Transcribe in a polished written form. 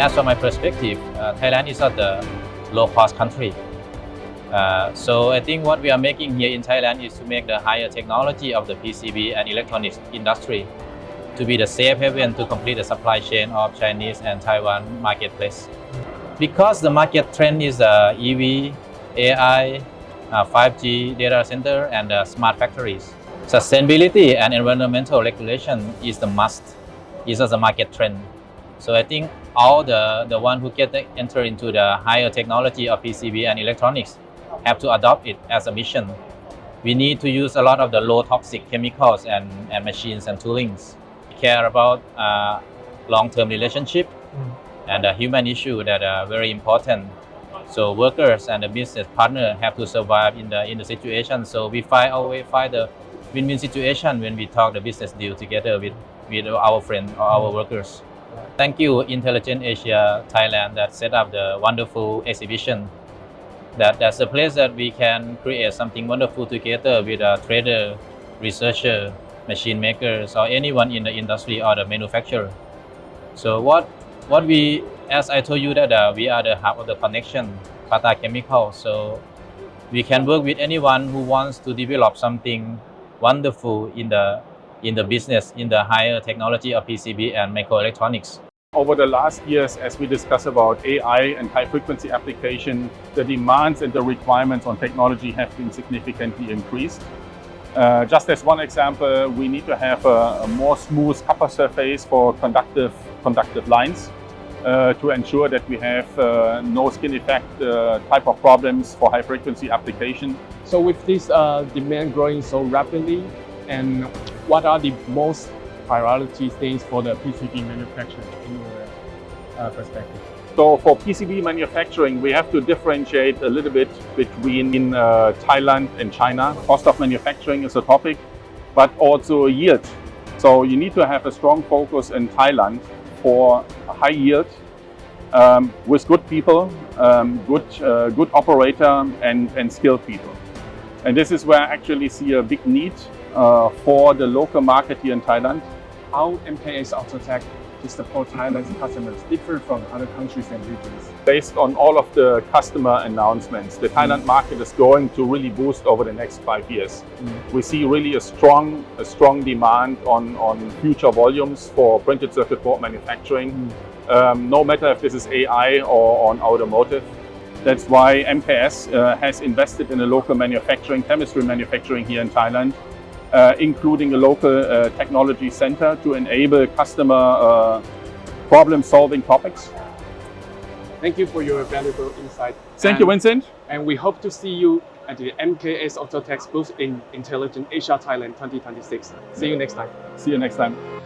as from my perspective, Thailand is not the low-cost country. So I think what we are making here in Thailand is to make the higher technology of the PCB and electronics industry to be the safe haven to complete the supply chain of Chinese and Taiwan marketplace. Because the market trend is EV, AI, 5G data center, and smart factories. Sustainability and environmental regulation is the must, is as a market trend. So I think all the one who enter into the higher technology of PCB and electronics have to adopt it as a mission. We need to use a lot of the low toxic chemicals and machines and toolings. We care about long-term relationship and the human issue that are very important. So workers and the business partner have to survive in the situation. So we find the win-win situation when we talk the business deal together with our friends or our workers. Thank you, Intelligent Asia Thailand, that set up the wonderful exhibition. That's a place that we can create something wonderful together with a trader, researcher, machine makers, or anyone in the industry or the manufacturer. So what we, as I told you that we are the hub of the connection, Qatar Chemical. So we can work with anyone who wants to develop something wonderful in the business, in the higher technology of PCB and microelectronics. Over the last years, as we discuss about AI and high-frequency application, the demands and the requirements on technology have been significantly increased. Just as one example, we need to have a more smooth copper surface for conductive lines to ensure that we have no skin effect type of problems for high-frequency application. So with this demand growing so rapidly, and what are the most priority things for the PCB manufacturing in your perspective? So for PCB manufacturing, we have to differentiate a little bit between Thailand and China. Cost of manufacturing is a topic, but also yield. So you need to have a strong focus in Thailand for high yield with good people, good operator and skilled people. And this is where I actually see a big need for the local market here in Thailand. How MKS Autotech to support Thailand's customers differ from other countries and regions? Based on all of the customer announcements, the Thailand market is going to really boost over the next 5 years. We see really a strong demand on future volumes for printed circuit board manufacturing, no matter if this is AI or on automotive. That's why MKS has invested in a local manufacturing, chemistry manufacturing here in Thailand, including a local technology center to enable customer problem-solving topics. Thank you for your valuable insight. Thank you, Vincent. And we hope to see you at the MKS Autotech booth in Intelligent Asia Thailand 2026. See you next time. See you next time.